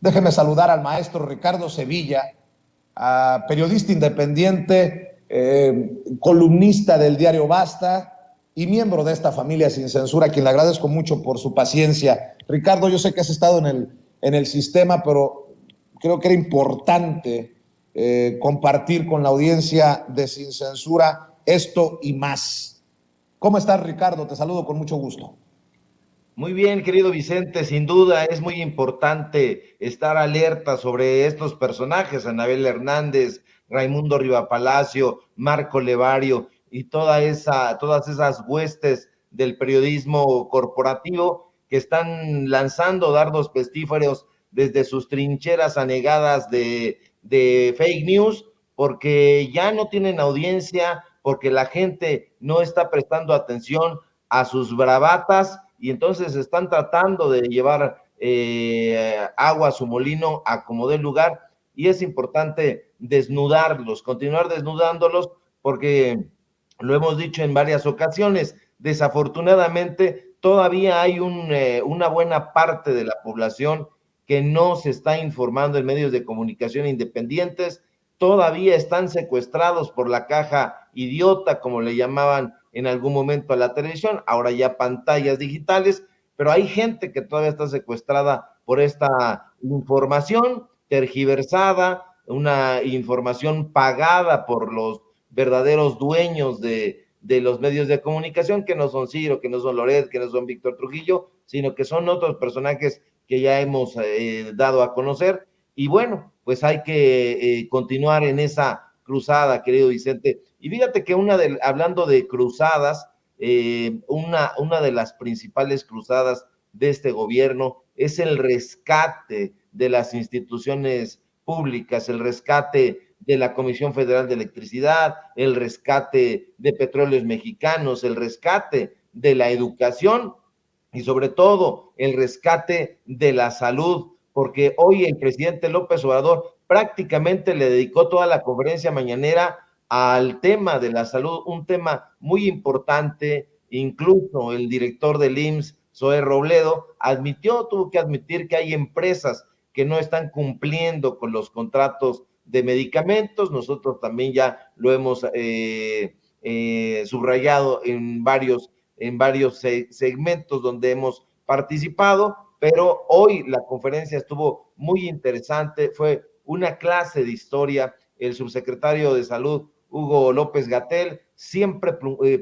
Déjeme saludar al maestro Ricardo Sevilla, periodista independiente, columnista del diario Basta y miembro de esta familia Sin Censura, a quien le agradezco mucho por su paciencia. Ricardo, yo sé que has estado en el sistema, pero creo que era importante compartir con la audiencia de Sin Censura esto y más. ¿Cómo estás, Ricardo? Te saludo con mucho gusto. Muy bien, querido Vicente, sin duda es muy importante estar alerta sobre estos personajes, Anabel Hernández, Raimundo Rivapalacio, Marco Levario y todas esas huestes del periodismo corporativo que están lanzando dardos pestíferos desde sus trincheras anegadas de fake news, porque ya no tienen audiencia, porque la gente no está prestando atención a sus bravatas y entonces están tratando de llevar agua a su molino a como dé lugar, y es importante desnudarlos, continuar desnudándolos, porque lo hemos dicho en varias ocasiones, desafortunadamente todavía hay una buena parte de la población que no se está informando en medios de comunicación independientes, todavía están secuestrados por la caja idiota, como le llamaban en algún momento a la televisión, ahora ya pantallas digitales, pero hay gente que todavía está secuestrada por esta información tergiversada, una información pagada por los verdaderos dueños de los medios de comunicación, que no son Ciro, que no son Loret, que no son Víctor Trujillo, sino que son otros personajes que ya hemos dado a conocer. Y bueno, pues hay que continuar en esa cruzada, querido Vicente. Y fíjate que hablando de cruzadas, una de las principales cruzadas de este gobierno es el rescate de las instituciones públicas, el rescate de la Comisión Federal de Electricidad, el rescate de Petróleos Mexicanos, el rescate de la educación y sobre todo el rescate de la salud, porque hoy el presidente López Obrador prácticamente le dedicó toda la conferencia mañanera al tema de la salud, un tema muy importante. Incluso el director del IMSS, Zoé Robledo, tuvo que admitir que hay empresas que no están cumpliendo con los contratos de medicamentos. Nosotros también ya lo hemos subrayado en varios segmentos donde hemos participado, pero hoy la conferencia estuvo muy interesante, fue una clase de historia. El subsecretario de Salud, Hugo López-Gatell, siempre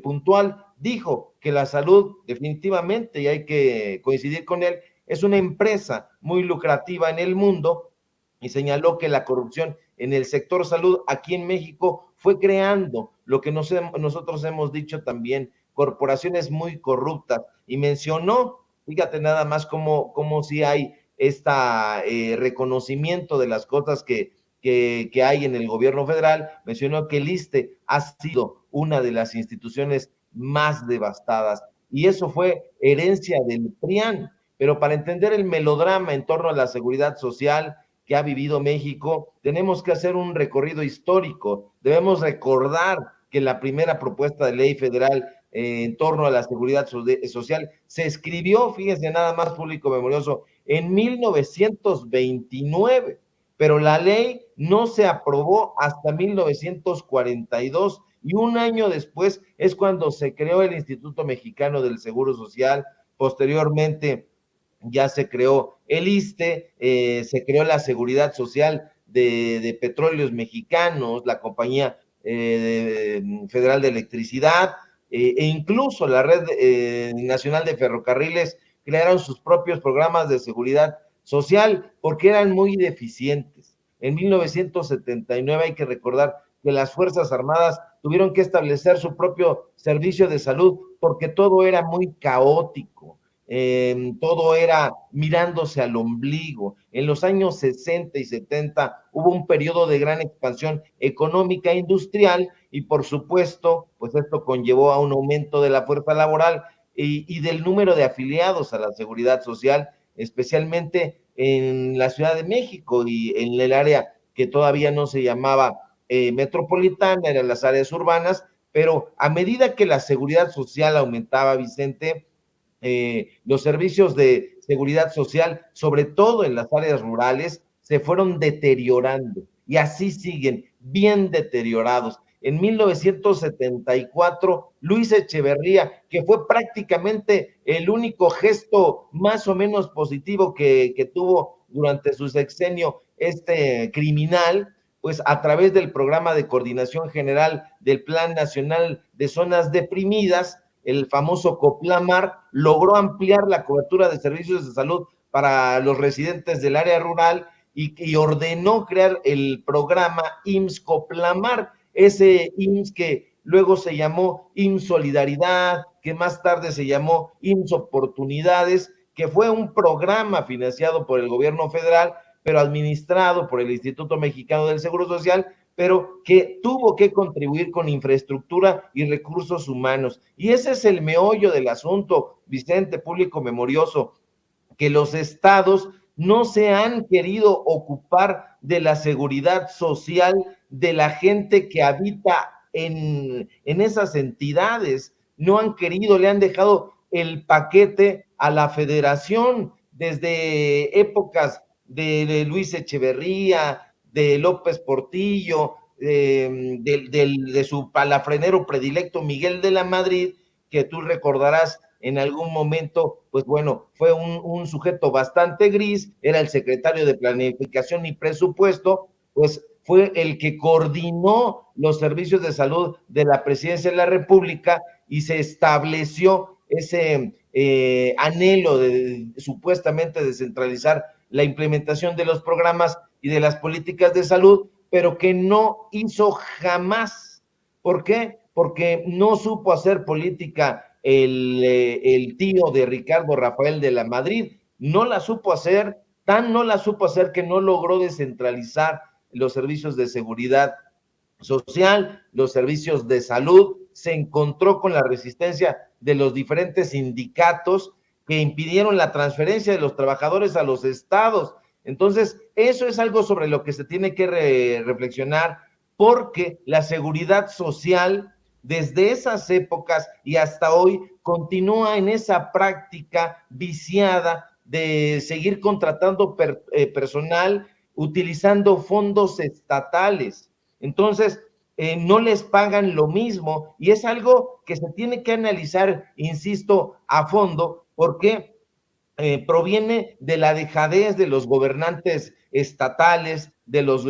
puntual, dijo que la salud definitivamente, y hay que coincidir con él, es una empresa muy lucrativa en el mundo, y señaló que la corrupción en el sector salud aquí en México fue creando lo que nosotros hemos dicho también, corporaciones muy corruptas, y mencionó, fíjate nada más cómo si hay reconocimiento de las cosas que hay en el gobierno federal. Mencionó que el ISSSTE ha sido una de las instituciones más devastadas, y eso fue herencia del PRIAN. Pero para entender el melodrama en torno a la seguridad social que ha vivido México, tenemos que hacer un recorrido histórico. Debemos recordar que la primera propuesta de ley federal en torno a la seguridad social se escribió, fíjense nada más, público memorioso, en 1929, pero la ley no se aprobó hasta 1942, y un año después es cuando se creó el Instituto Mexicano del Seguro Social. Posteriormente ya se creó el ISSSTE, se creó la Seguridad Social de Petróleos Mexicanos, la Compañía Federal de Electricidad, e incluso la Red Nacional de Ferrocarriles crearon sus propios programas de seguridad social porque eran muy deficientes. En 1979 hay que recordar que las Fuerzas Armadas tuvieron que establecer su propio servicio de salud porque todo era muy caótico. Todo era mirándose al ombligo. En los años 60 y 70 hubo un periodo de gran expansión económica e industrial, y por supuesto, pues esto conllevó a un aumento de la fuerza laboral y del número de afiliados a la seguridad social, especialmente en la Ciudad de México y en el área que todavía no se llamaba metropolitana, eran las áreas urbanas. Pero a medida que la seguridad social aumentaba, Vicente, los servicios de seguridad social, sobre todo en las áreas rurales, se fueron deteriorando y así siguen, bien deteriorados. En 1974, Luis Echeverría, que fue prácticamente el único gesto más o menos positivo que tuvo durante su sexenio este criminal, pues a través del programa de coordinación general del Plan Nacional de Zonas Deprimidas, el famoso COPLAMAR, logró ampliar la cobertura de servicios de salud para los residentes del área rural y ordenó crear el programa IMSS-COPLAMAR, ese IMSS que luego se llamó IMSS Solidaridad, que más tarde se llamó IMSS Oportunidades, que fue un programa financiado por el gobierno federal, pero administrado por el Instituto Mexicano del Seguro Social, pero que tuvo que contribuir con infraestructura y recursos humanos. Y ese es el meollo del asunto, Vicente, público memorioso, que los estados no se han querido ocupar de la seguridad social de la gente que habita en esas entidades, no han querido, le han dejado el paquete a la federación desde épocas de Luis Echeverría, de López Portillo, de su palafrenero predilecto Miguel de la Madrid, que tú recordarás en algún momento, pues bueno, fue un sujeto bastante gris, era el secretario de Planificación y Presupuesto, pues fue el que coordinó los servicios de salud de la Presidencia de la República y se estableció ese anhelo de supuestamente descentralizar la implementación de los programas y de las políticas de salud, pero que no hizo jamás. ¿Por qué? Porque no supo hacer política el tío de Ricardo Rafael de la Madrid, no la supo hacer, tan no la supo hacer que no logró descentralizar los servicios de seguridad social, los servicios de salud, se encontró con la resistencia de los diferentes sindicatos que impidieron la transferencia de los trabajadores a los estados. Entonces, eso es algo sobre lo que se tiene que reflexionar, porque la seguridad social desde esas épocas y hasta hoy continúa en esa práctica viciada de seguir contratando personal utilizando fondos estatales. Entonces, no les pagan lo mismo y es algo que se tiene que analizar, insisto, a fondo, porque proviene de la dejadez de los gobernantes estatales, de los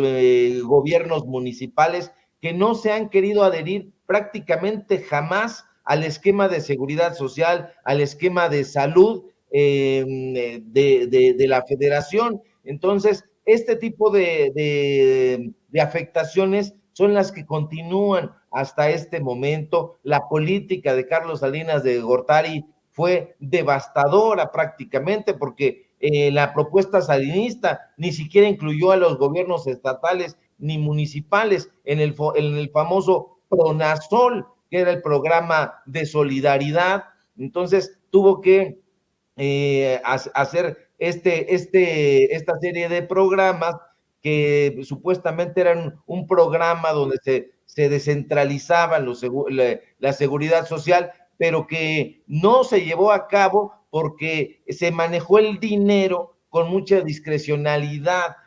gobiernos municipales, que no se han querido adherir prácticamente jamás al esquema de seguridad social, al esquema de salud de la federación. Entonces, este tipo de afectaciones son las que continúan hasta este momento. La política de Carlos Salinas de Gortari fue devastadora prácticamente porque la propuesta salinista ni siquiera incluyó a los gobiernos estatales ni municipales en el famoso PRONASOL, que era el programa de solidaridad. Entonces tuvo que hacer esta serie de programas que supuestamente eran un programa donde se descentralizaban la seguridad social, pero que no se llevó a cabo porque se manejó el dinero con mucha discrecionalidad.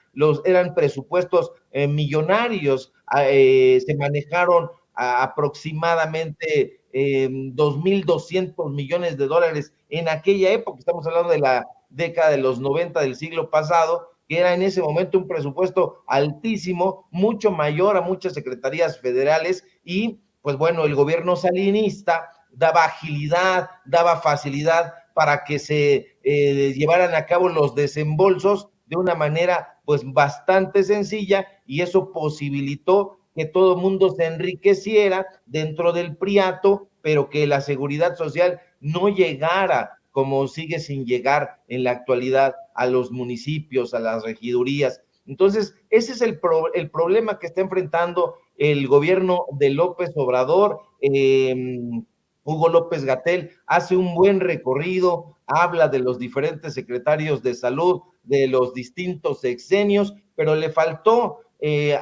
Eran presupuestos millonarios, se manejaron aproximadamente 2.200 millones de dólares en aquella época. Estamos hablando de la década de los 90 del siglo pasado, que era en ese momento un presupuesto altísimo, mucho mayor a muchas secretarías federales, y pues bueno, el gobierno salinista daba agilidad, daba facilidad para que se llevaran a cabo los desembolsos de una manera pues bastante sencilla, y eso posibilitó que todo el mundo se enriqueciera dentro del priato, pero que la seguridad social no llegara, como sigue sin llegar en la actualidad, a los municipios, a las regidurías. Entonces, ese es el problema que está enfrentando el gobierno de López Obrador. Hugo López-Gatell hace un buen recorrido, habla de los diferentes secretarios de salud, de los distintos sexenios, pero le faltó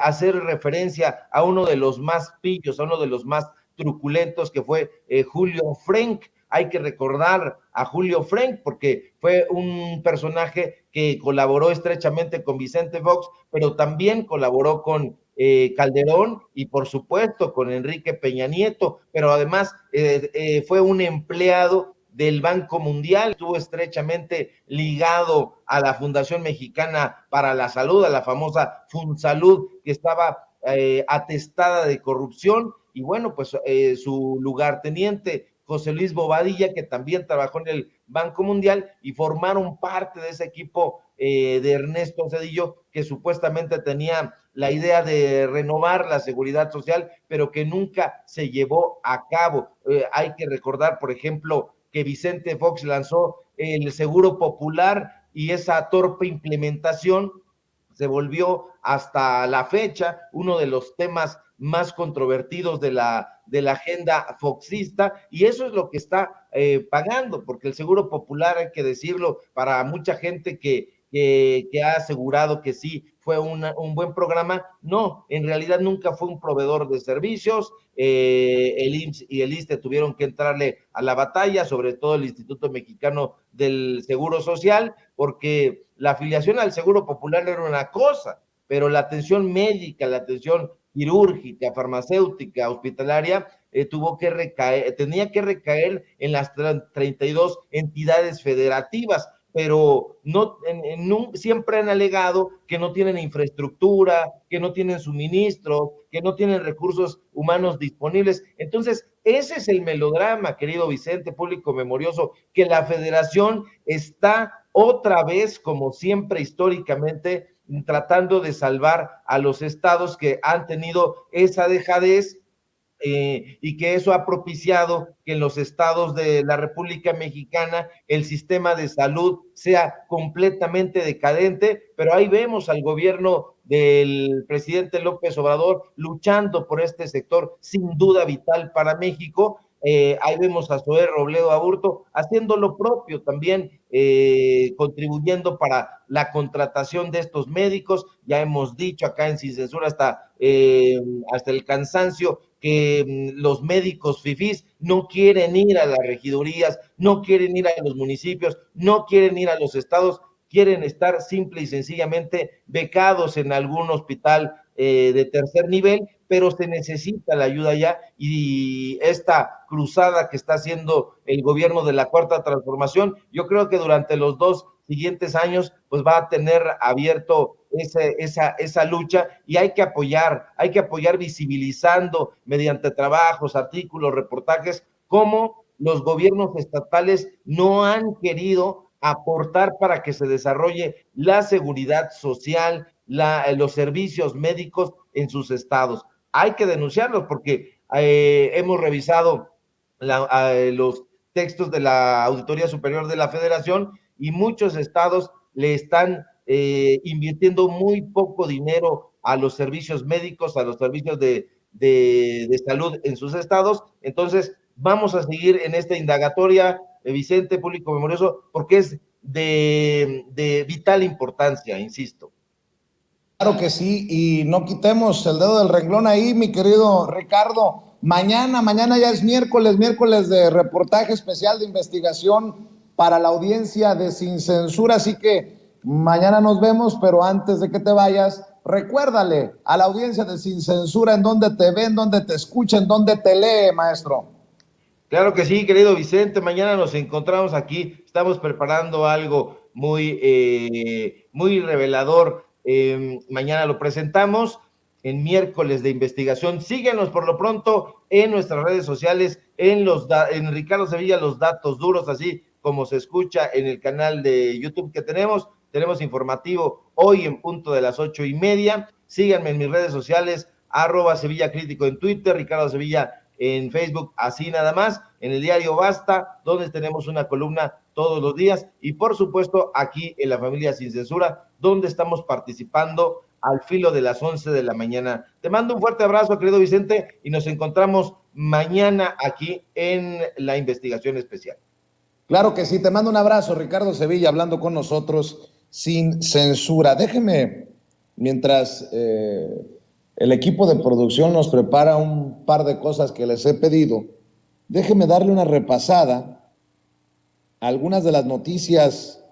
hacer referencia a uno de los más pillos, a uno de los más truculentos, que fue Julio Frenk. hay que recordar a Julio Frenk, porque fue un personaje que colaboró estrechamente con Vicente Fox, pero también colaboró con Calderón y por supuesto con Enrique Peña Nieto, pero además fue un empleado del Banco Mundial, estuvo estrechamente ligado a la Fundación Mexicana para la Salud, a la famosa FunSalud, que estaba atestada de corrupción, y bueno, pues su lugarteniente, José Luis Bobadilla, que también trabajó en el Banco Mundial, y formaron parte de ese equipo de Ernesto Zedillo, que supuestamente tenía la idea de renovar la seguridad social, pero que nunca se llevó a cabo. Hay que recordar, por ejemplo, que Vicente Fox lanzó el Seguro Popular, y esa torpe implementación se volvió hasta la fecha uno de los temas más controvertidos de la agenda foxista, y eso es lo que está pagando, porque el Seguro Popular, hay que decirlo, para mucha gente que ha asegurado que sí fue un buen programa, no, en realidad nunca fue un proveedor de servicios. El IMSS y el ISSSTE tuvieron que entrarle a la batalla, sobre todo el Instituto Mexicano del Seguro Social, porque la afiliación al Seguro Popular era una cosa, pero la atención médica, la atención quirúrgica, farmacéutica, hospitalaria, tenía que recaer en las 32 entidades federativas, pero siempre han alegado que no tienen infraestructura, que no tienen suministro, que no tienen recursos humanos disponibles. Entonces, ese es el melodrama, querido Vicente, público memorioso, que la federación está otra vez, como siempre históricamente, tratando de salvar a los estados que han tenido esa dejadez, y que eso ha propiciado que en los estados de la República Mexicana el sistema de salud sea completamente decadente, pero ahí vemos al gobierno del presidente López Obrador luchando por este sector sin duda vital para México. Ahí vemos a Zoé Robledo Aburto haciendo lo propio también, contribuyendo para la contratación de estos médicos. Ya hemos dicho acá en Sin Censura hasta el cansancio que los médicos fifís no quieren ir a las regidurías, no quieren ir a los municipios, no quieren ir a los estados, quieren estar simple y sencillamente becados en algún hospital de tercer nivel, pero se necesita la ayuda ya, y esta cruzada que está haciendo el gobierno de la Cuarta Transformación, yo creo que durante los 2 siguientes años, pues va a tener abierto esa lucha, y hay que apoyar visibilizando mediante trabajos, artículos, reportajes, cómo los gobiernos estatales no han querido aportar para que se desarrolle la seguridad social, los servicios médicos en sus estados. Hay que denunciarlos porque hemos revisado los textos de la Auditoría Superior de la Federación, y muchos estados le están invirtiendo muy poco dinero a los servicios médicos, a los servicios de salud en sus estados. Entonces, vamos a seguir en esta indagatoria, Vicente, público memorioso, porque es de vital importancia, insisto. Claro que sí, y no quitemos el dedo del renglón ahí, mi querido Ricardo. Mañana ya es miércoles de reportaje especial de investigación para la audiencia de Sin Censura, así que mañana nos vemos, pero antes de que te vayas, recuérdale a la audiencia de Sin Censura en dónde te ven, dónde te escuchan, dónde te lee, maestro. Claro que sí, querido Vicente, mañana nos encontramos aquí, estamos preparando algo muy revelador. Mañana lo presentamos en miércoles de investigación. Síguenos por lo pronto en nuestras redes sociales, en Ricardo Sevilla, los datos duros, así como se escucha en el canal de YouTube que tenemos informativo hoy en punto de las 8:30. Síganme en mis redes sociales, @Sevilla Crítico en Twitter, Ricardo Sevilla en Facebook, así nada más, en el diario Basta, donde tenemos una columna todos los días, y por supuesto aquí en La Familia Sin Censura, donde estamos participando al filo de las 11 de la mañana. Te mando un fuerte abrazo, querido Vicente, y nos encontramos mañana aquí en la investigación especial. Claro que sí, te mando un abrazo, Ricardo Sevilla, hablando con nosotros Sin Censura. Déjeme, mientras el equipo de producción nos prepara un par de cosas que les he pedido, déjeme darle una repasada algunas de las noticias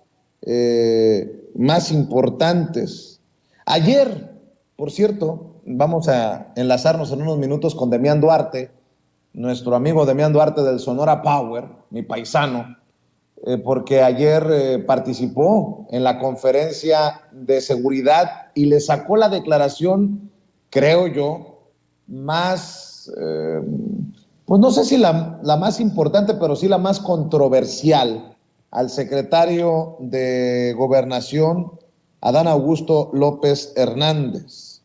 más importantes. Ayer, por cierto, vamos a enlazarnos en unos minutos con Demián Duarte, nuestro amigo Demián Duarte del Sonora Power, mi paisano, porque ayer participó en la conferencia de seguridad y le sacó la declaración, creo yo, más, pues no sé si la más importante, pero sí la más controversial al secretario de Gobernación, Adán Augusto López Hernández.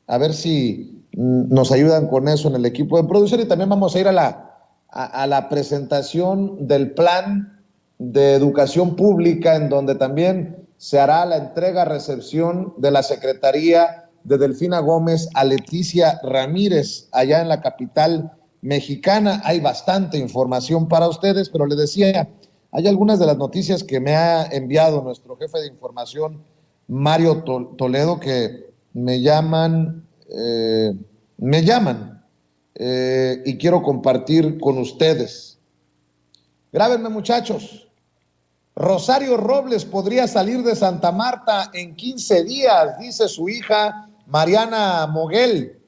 A ver si nos ayudan con eso en el equipo de producción, y también vamos a ir a la presentación del plan de educación pública, en donde también se hará la entrega-recepción de la Secretaría de Delfina Gómez a Leticia Ramírez, allá en la capital mexicana. Hay bastante información para ustedes, pero les decía, hay algunas de las noticias que me ha enviado nuestro jefe de información, Mario Toledo, que me llaman y quiero compartir con ustedes. Grábenme, muchachos. Rosario Robles podría salir de Santa Marta en 15 días, dice su hija Mariana Moguel.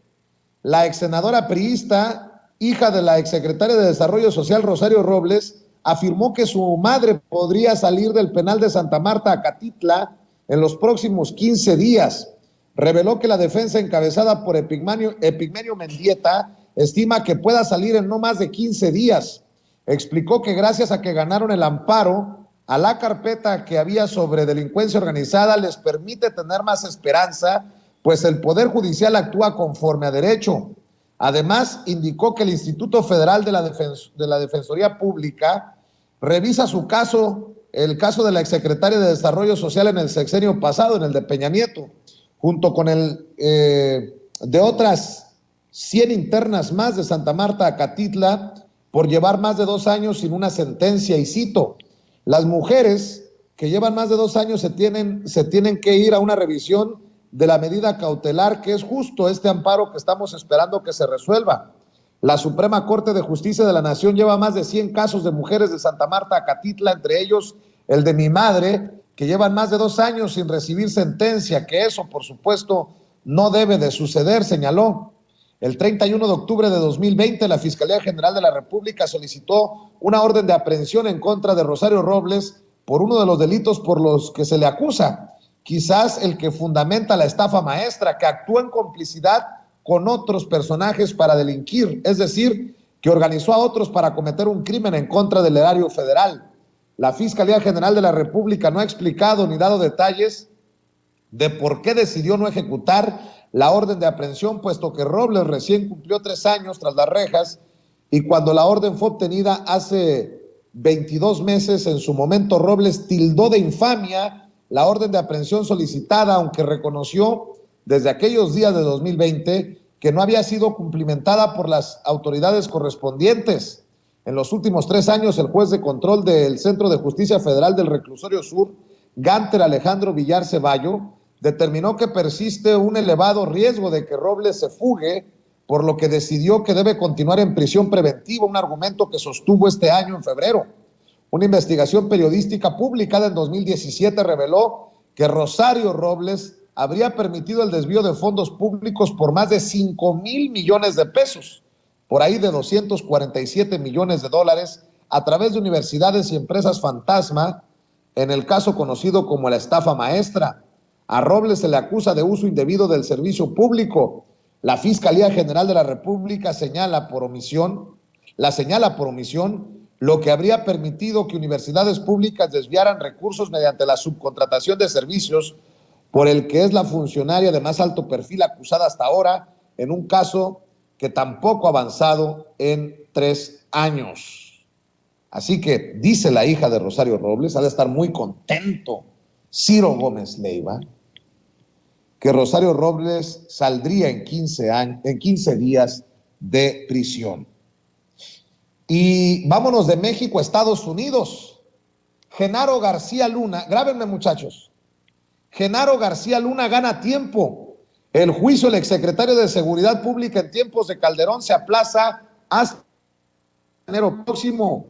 La exsenadora priista, hija de la exsecretaria de Desarrollo Social Rosario Robles, afirmó que su madre podría salir del penal de Santa Marta a Catitla en los próximos 15 días. Reveló que la defensa encabezada por Epigmenio Mendieta estima que pueda salir en no más de 15 días. Explicó que gracias a que ganaron el amparo a la carpeta que había sobre delincuencia organizada les permite tener más esperanza, pues el Poder Judicial actúa conforme a derecho. Además, indicó que el Instituto Federal de la Defensoría Pública revisa su caso, el caso de la exsecretaria de Desarrollo Social en el sexenio pasado, en el de Peña Nieto, junto con el de otras 100 internas más de Santa Marta a Catitla, por llevar más de 2 años sin una sentencia, y cito: las mujeres que llevan más de 2 años se tienen que ir a una revisión de la medida cautelar, que es justo este amparo que estamos esperando que se resuelva. La Suprema Corte de Justicia de la Nación lleva más de 100 casos de mujeres de Santa Marta a Catitla, entre ellos el de mi madre, que llevan más de 2 años sin recibir sentencia, que eso, por supuesto, no debe de suceder, señaló. El 31 de octubre de 2020, la Fiscalía General de la República solicitó una orden de aprehensión en contra de Rosario Robles por uno de los delitos por los que se le acusa, quizás el que fundamenta la estafa maestra, que actuó en complicidad con otros personajes para delinquir, es decir, que organizó a otros para cometer un crimen en contra del erario federal. La Fiscalía General de la República no ha explicado ni dado detalles de por qué decidió no ejecutar la orden de aprehensión, puesto que Robles recién cumplió 3 años tras las rejas, y cuando la orden fue obtenida hace 22 meses, en su momento Robles tildó de infamia la orden de aprehensión solicitada, aunque reconoció desde aquellos días de 2020 que no había sido cumplimentada por las autoridades correspondientes. En los últimos 3 años, el juez de control del Centro de Justicia Federal del Reclusorio Sur, Gánter Alejandro Villar Ceballo, determinó que persiste un elevado riesgo de que Robles se fugue, por lo que decidió que debe continuar en prisión preventiva, un argumento que sostuvo este año en febrero. Una investigación periodística publicada en 2017 reveló que Rosario Robles habría permitido el desvío de fondos públicos por más de 5,000 millones de pesos, por ahí de 247 millones de dólares, a través de universidades y empresas fantasma, en el caso conocido como la estafa maestra. A Robles se le acusa de uso indebido del servicio público. La Fiscalía General de la República la señala por omisión, lo que habría permitido que universidades públicas desviaran recursos mediante la subcontratación de servicios, por el que es la funcionaria de más alto perfil acusada hasta ahora, en un caso que tampoco ha avanzado en 3 años. Así que, dice la hija de Rosario Robles, ha de estar muy contento Ciro Gómez Leiva, que Rosario Robles saldría en 15 días de prisión. Y vámonos de México a Estados Unidos. Genaro García Luna, grábenme, muchachos, Genaro García Luna gana tiempo. El juicio del exsecretario de Seguridad Pública en tiempos de Calderón se aplaza hasta enero próximo.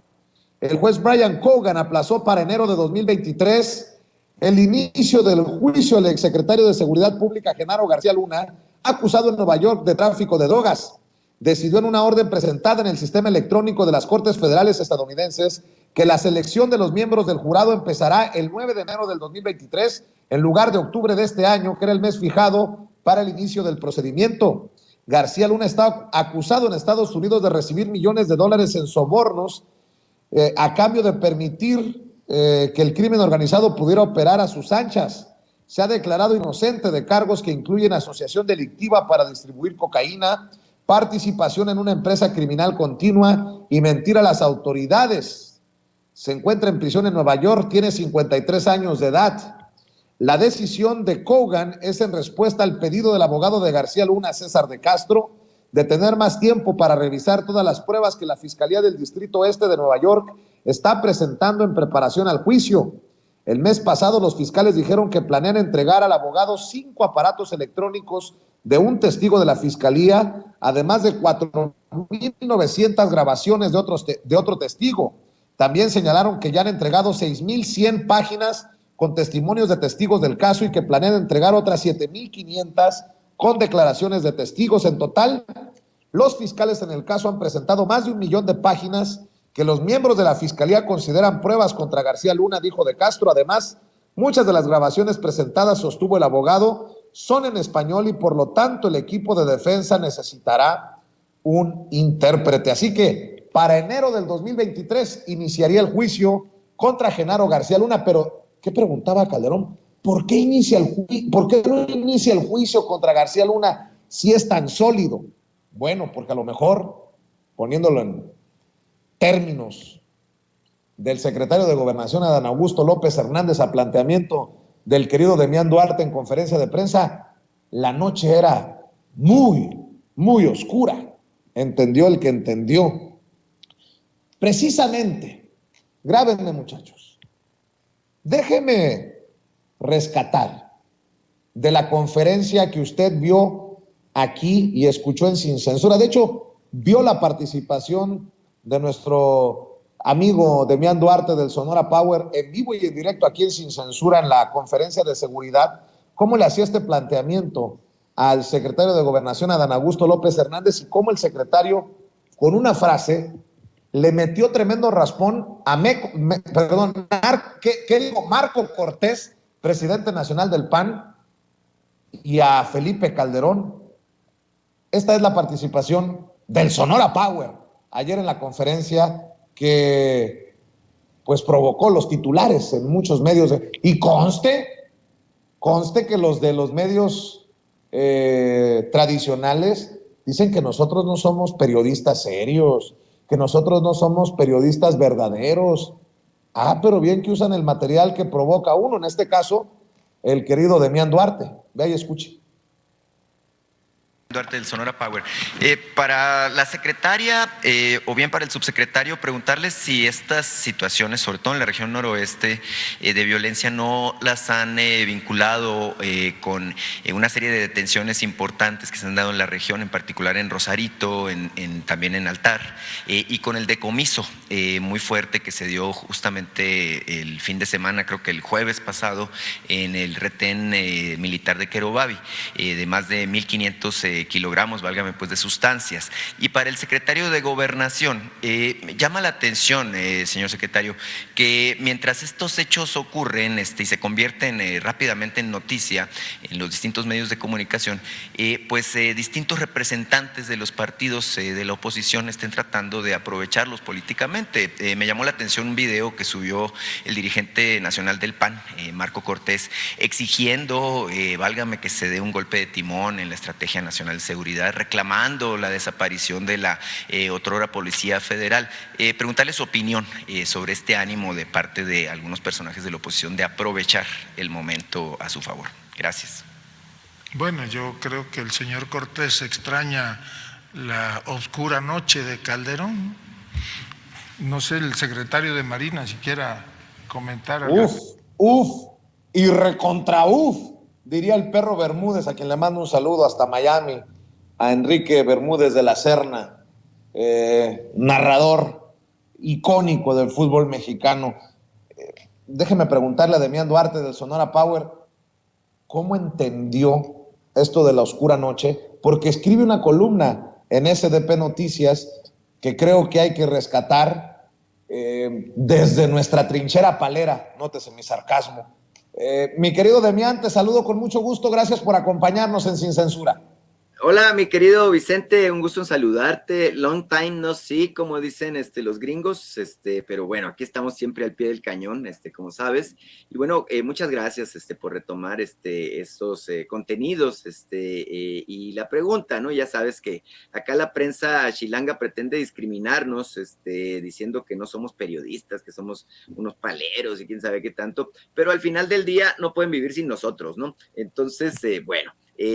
el juez Brian Cogan aplazó para enero de 2023 el inicio del juicio del exsecretario de Seguridad Pública, Genaro García Luna, acusado en Nueva York de tráfico de drogas. Decidió en una orden presentada en el sistema electrónico de las Cortes Federales estadounidenses que la selección de los miembros del jurado empezará el 9 de enero del 2023 en lugar de octubre de este año, que era el mes fijado para el inicio del procedimiento. García Luna está acusado en Estados Unidos de recibir millones de dólares en sobornos a cambio de permitir que el crimen organizado pudiera operar a sus anchas. Se ha declarado inocente de cargos que incluyen asociación delictiva para distribuir cocaína, participación en una empresa criminal continua y mentir a las autoridades. Se encuentra en prisión en Nueva York, tiene 53 años de edad. La decisión de Cogan es en respuesta al pedido del abogado de García Luna, César de Castro, de tener más tiempo para revisar todas las pruebas que la Fiscalía del Distrito Este de Nueva York está presentando en preparación al juicio. El mes pasado los fiscales dijeron que planean entregar al abogado 5 aparatos electrónicos de un testigo de la Fiscalía, además de 4.900 grabaciones de otro testigo. También señalaron que ya han entregado 6.100 páginas con testimonios de testigos del caso y que planean entregar otras 7.500 con declaraciones de testigos. En total, los fiscales en el caso han presentado más de 1 millón de páginas que los miembros de la Fiscalía consideran pruebas contra García Luna, dijo de Castro. Además, muchas de las grabaciones presentadas, sostuvo el abogado, son en español y por lo tanto el equipo de defensa necesitará un intérprete. Así que para enero del 2023 iniciaría el juicio contra Genaro García Luna. Pero, ¿qué preguntaba Calderón? ¿Por qué no inicia el juicio contra García Luna si es tan sólido? Bueno, porque a lo mejor, poniéndolo en términos del secretario de Gobernación, Adán Augusto López Hernández, a planteamiento del querido Demián Duarte en conferencia de prensa, la noche era muy, muy oscura. Entendió el que entendió. Precisamente, grábenme, muchachos, déjeme rescatar de la conferencia que usted vio aquí y escuchó en Sin Censura. De hecho, vio la participación de nuestro amigo Demián Duarte del Sonora Power en vivo y en directo aquí en Sin Censura en la conferencia de seguridad, cómo le hacía este planteamiento al secretario de Gobernación, Adán Augusto López Hernández, y cómo el secretario, con una frase, le metió tremendo raspón a Marco Cortés, presidente nacional del PAN, y a Felipe Calderón. Esta es la participación del Sonora Power ayer en la conferencia que pues provocó los titulares en muchos medios. Y conste que los de los medios tradicionales dicen que nosotros no somos periodistas serios, que nosotros no somos periodistas verdaderos. Pero bien que usan el material que provoca uno, en este caso, el querido Demián Duarte. Vea y escuche. Duarte del Sonora Power. Para la secretaria o bien para el subsecretario, preguntarles si estas situaciones, sobre todo en la región noroeste, de violencia no las han vinculado con una serie de detenciones importantes que se han dado en la región, en particular en Rosarito, también en Altar, y con el decomiso muy fuerte que se dio justamente el fin de semana, creo que el jueves pasado, en el retén militar de Querobabi, de más de 1.500 kilogramos, válgame pues, de sustancias. Y para el secretario de Gobernación, llama la atención, señor secretario, que mientras estos hechos ocurren y se convierten rápidamente en noticia en los distintos medios de comunicación, pues distintos representantes de los partidos de la oposición estén tratando de aprovecharlos políticamente. Me llamó la atención un video que subió el dirigente nacional del PAN, Marco Cortés, exigiendo, válgame, que se dé un golpe de timón en la Estrategia Nacional de Seguridad, reclamando la desaparición de la otrora Policía Federal. Preguntarle su opinión sobre este ánimo de parte de algunos personajes de la oposición de aprovechar el momento a su favor. Gracias. Bueno, yo creo que el señor Cortés extraña la oscura noche de Calderón. No sé, el secretario de Marina si quiera comentar. Y recontra diría el perro Bermúdez, a quien le mando un saludo hasta Miami, a Enrique Bermúdez de la Serna, narrador icónico del fútbol mexicano. Déjeme preguntarle a Demián Duarte del Sonora Power, ¿cómo entendió esto de la oscura noche? Porque escribe una columna en SDP Noticias que creo que hay que rescatar desde nuestra trinchera palera, nótese mi sarcasmo. Mi querido Demián, te saludo con mucho gusto, gracias por acompañarnos en Sin Censura. Hola, mi querido Vicente, un gusto en saludarte. Long time no see, como dicen los gringos, pero bueno, aquí estamos siempre al pie del cañón, como sabes. Y bueno, muchas gracias por retomar estos contenidos y la pregunta, ¿no? Ya sabes que acá la prensa chilanga pretende discriminarnos, diciendo que no somos periodistas, que somos unos paleros y quién sabe qué tanto, pero al final del día no pueden vivir sin nosotros, ¿no? Entonces, bueno.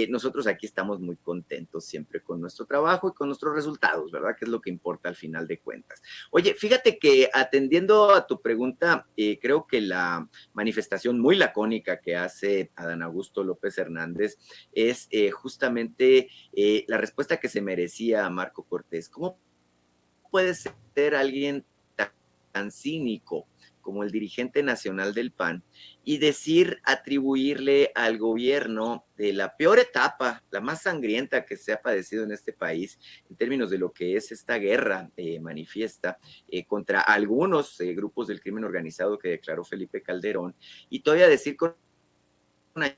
Nosotros aquí estamos muy contentos siempre con nuestro trabajo y con nuestros resultados, ¿verdad? Que es lo que importa al final de cuentas. Oye, fíjate que atendiendo a tu pregunta, creo que la manifestación muy lacónica que hace Adán Augusto López Hernández es justamente la respuesta que se merecía a Marco Cortés. ¿Cómo puede ser alguien tan cínico como el dirigente nacional del PAN y atribuirle al gobierno de la peor etapa, la más sangrienta que se ha padecido en este país en términos de lo que es esta guerra manifiesta contra algunos grupos del crimen organizado que declaró Felipe Calderón, y todavía decir con una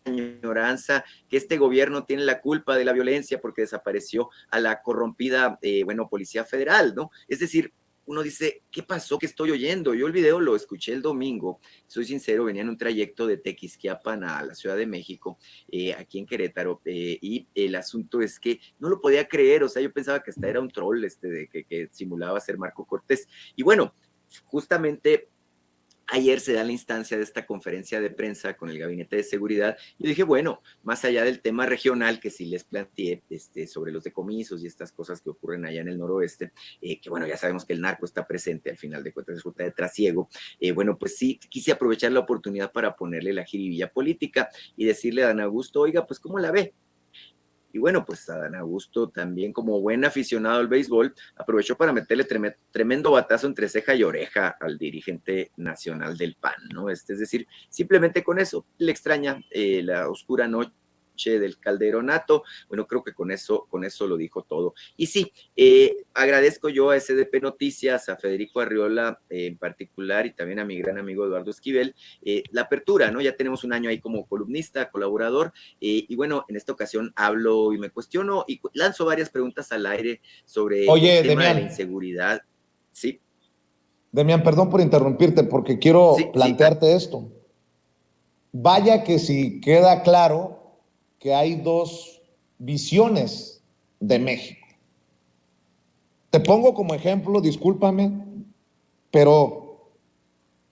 añoranza que este gobierno tiene la culpa de la violencia porque desapareció a la corrompida, Policía Federal, ¿no? Es decir, uno dice, ¿qué pasó? ¿Qué estoy oyendo? Yo el video lo escuché el domingo, soy sincero, venía en un trayecto de Tequisquiapan a la Ciudad de México, aquí en Querétaro, y el asunto es que no lo podía creer, o sea, yo pensaba que hasta era un troll que simulaba ser Marco Cortés. Y bueno, justamente ayer se da la instancia de esta conferencia de prensa con el Gabinete de Seguridad. Yo dije, bueno, más allá del tema regional que sí les planteé sobre los decomisos y estas cosas que ocurren allá en el noroeste, que bueno, ya sabemos que el narco está presente, al final de cuentas es ruta de trasiego. Bueno, pues sí, quise aprovechar la oportunidad para ponerle la jiribilla política y decirle a Dan Augusto, oiga, pues ¿cómo la ve? Y bueno, pues Adán Augusto también, como buen aficionado al béisbol, aprovechó para meterle tremendo batazo entre ceja y oreja al dirigente nacional del PAN, ¿no? Es decir, simplemente con eso le extraña la oscura noche del Calderonato. Bueno, creo que con eso lo dijo todo. Y sí, agradezco yo a SDP Noticias, a Federico Arriola en particular, y también a mi gran amigo Eduardo Esquivel, la apertura, ¿no? Ya tenemos un año ahí como columnista, colaborador, y bueno, en esta ocasión hablo y me cuestiono y lanzo varias preguntas al aire sobre el tema Demián, de la inseguridad. Sí. Demián, perdón por interrumpirte, porque quiero plantearte esto. Vaya que si queda claro que hay dos visiones de México. Te pongo como ejemplo, discúlpame, pero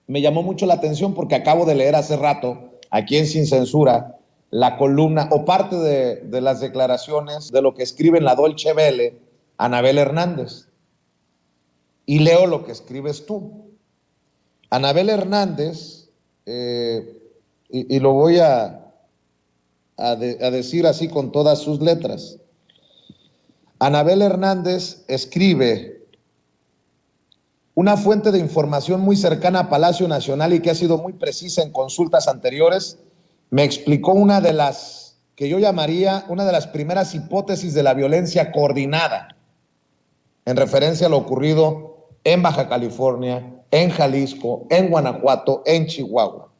me llamó mucho la atención porque acabo de leer hace rato, aquí en Sin Censura, la columna o parte de las declaraciones de lo que escribe en la Dolce Vele Anabel Hernández. Y leo lo que escribes tú. Anabel Hernández, y lo voy a decir así con todas sus letras. Anabel Hernández escribe: una fuente de información muy cercana a Palacio Nacional y que ha sido muy precisa en consultas anteriores, me explicó una de las que yo llamaría una de las primeras hipótesis de la violencia coordinada, en referencia a lo ocurrido en Baja California, en Jalisco, en Guanajuato, en Chihuahua.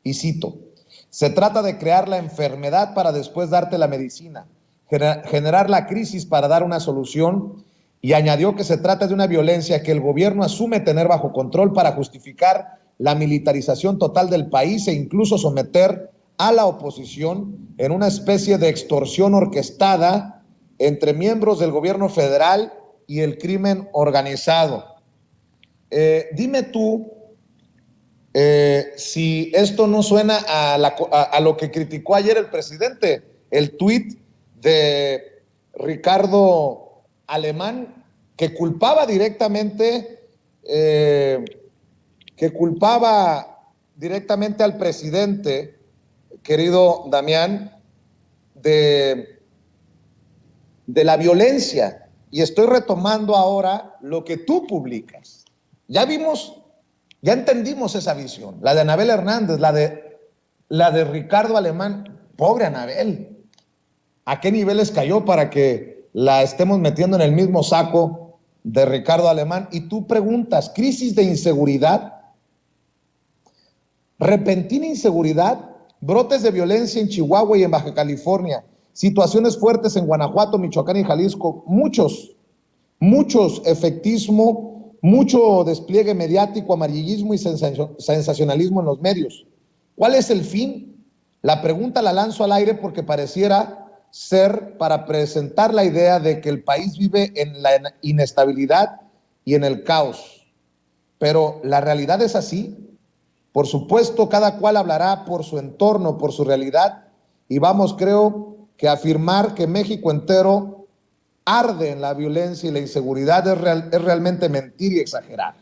Y cito: se trata de crear la enfermedad para después darte la medicina, generar la crisis para dar una solución, y añadió que se trata de una violencia que el gobierno asume tener bajo control para justificar la militarización total del país e incluso someter a la oposición en una especie de extorsión orquestada entre miembros del gobierno federal y el crimen organizado. Dime tú, si esto no suena a lo que criticó ayer el presidente, el tuit de Ricardo Alemán, que culpaba directamente al presidente, querido Damián, de la violencia y estoy retomando ahora lo que tú publicas. Ya vimos, ya entendimos esa visión, la de Anabel Hernández, la de Ricardo Alemán. Pobre Anabel, ¿a qué niveles cayó para que la estemos metiendo en el mismo saco de Ricardo Alemán? Y tú preguntas, crisis de inseguridad, repentina inseguridad, brotes de violencia en Chihuahua y en Baja California, situaciones fuertes en Guanajuato, Michoacán y Jalisco, muchos efectismo, mucho despliegue mediático, amarillismo y sensacionalismo en los medios. ¿Cuál es el fin? La pregunta la lanzo al aire porque pareciera ser para presentar la idea de que el país vive en la inestabilidad y en el caos. Pero ¿la realidad es así? Por supuesto, cada cual hablará por su entorno, por su realidad, y vamos, creo, que afirmar que México entero arde en la violencia y la inseguridad es realmente mentir y exagerar.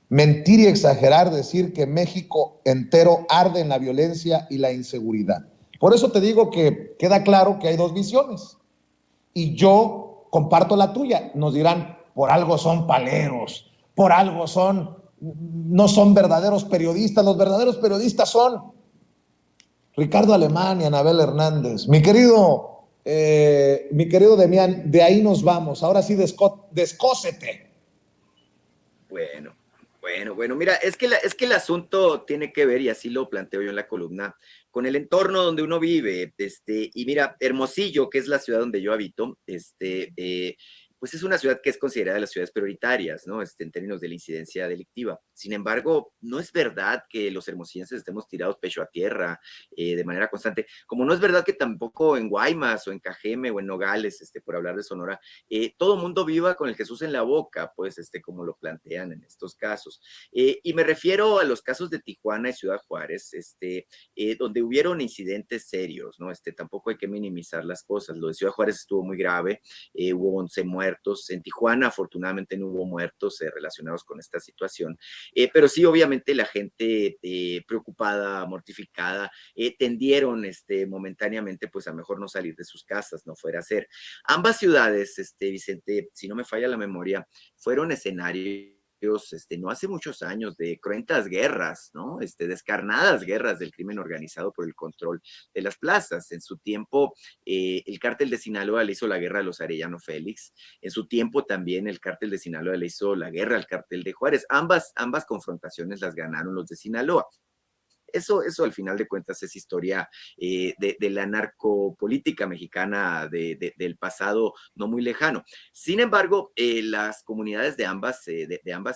Mentir y exagerar decir que México entero arde en la violencia y la inseguridad. Por eso te digo que queda claro que hay dos visiones, y yo comparto la tuya. Nos dirán, por algo son paleros, por algo no son verdaderos periodistas. Los verdaderos periodistas son Ricardo Alemán y Anabel Hernández. Mi querido Demián, de ahí nos vamos. Ahora sí, descósete. Bueno, mira, es que el asunto tiene que ver, y así lo planteo yo en la columna, con el entorno donde uno vive, y mira, Hermosillo, que es la ciudad donde yo habito, pues es una ciudad que es considerada de las ciudades prioritarias, ¿no? En términos de la incidencia delictiva. Sin embargo, no es verdad que los hermosillenses estemos tirados pecho a tierra de manera constante, como no es verdad que tampoco en Guaymas o en Cajeme o en Nogales, por hablar de Sonora, todo mundo viva con el Jesús en la boca, pues, como lo plantean en estos casos. Y me refiero a los casos de Tijuana y Ciudad Juárez, donde hubieron incidentes serios, ¿no? Tampoco hay que minimizar las cosas. Lo de Ciudad Juárez estuvo muy grave, hubo 11 muertos. En Tijuana, afortunadamente, no hubo muertos relacionados con esta situación, pero sí, obviamente, la gente preocupada, mortificada, tendieron momentáneamente, pues, a mejor no salir de sus casas, no fuera a ser. Ambas ciudades, Vicente, si no me falla la memoria, fueron escenarios no hace muchos años de cruentas guerras, ¿no? Descarnadas guerras del crimen organizado por el control de las plazas. En su tiempo, el cártel de Sinaloa le hizo la guerra a los Arellano Félix. En su tiempo también el cártel de Sinaloa le hizo la guerra al cártel de Juárez. Ambas confrontaciones las ganaron los de Sinaloa. Eso al final de cuentas es historia de la narcopolítica mexicana del pasado no muy lejano. Sin embargo, las comunidades de ambas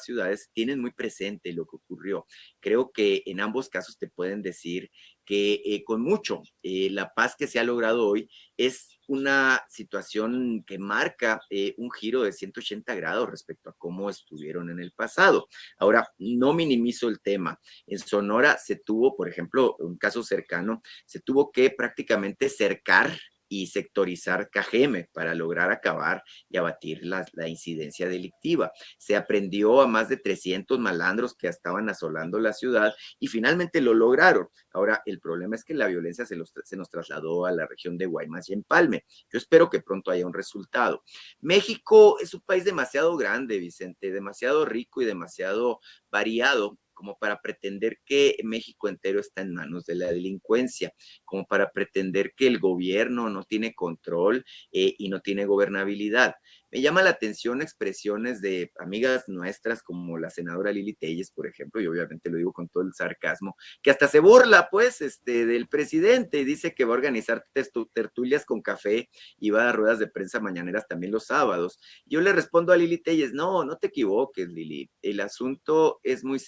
ciudades tienen muy presente lo que ocurrió. Creo que en ambos casos te pueden decir que con mucho la paz que se ha logrado hoy es una situación que marca un giro de 180 grados respecto a cómo estuvieron en el pasado. Ahora, no minimizo el tema. En Sonora se tuvo, por ejemplo, un caso cercano, se tuvo que prácticamente cercar y sectorizar Cajeme para lograr acabar y abatir la incidencia delictiva. Se aprendió a más de 300 malandros que estaban asolando la ciudad y finalmente lo lograron. Ahora, el problema es que la violencia se nos trasladó a la región de Guaymas y Empalme. Yo espero que pronto haya un resultado. México es un país demasiado grande, Vicente, demasiado rico y demasiado variado como para pretender que México entero está en manos de la delincuencia, como para pretender que el gobierno no tiene control y no tiene gobernabilidad. Me llama la atención expresiones de amigas nuestras como la senadora Lili Telles, por ejemplo, y obviamente lo digo con todo el sarcasmo, que hasta se burla, pues, del presidente y dice que va a organizar tertulias con café y va a dar ruedas de prensa mañaneras también los sábados. Yo le respondo a Lili Telles, no te equivoques, Lili, el asunto es muy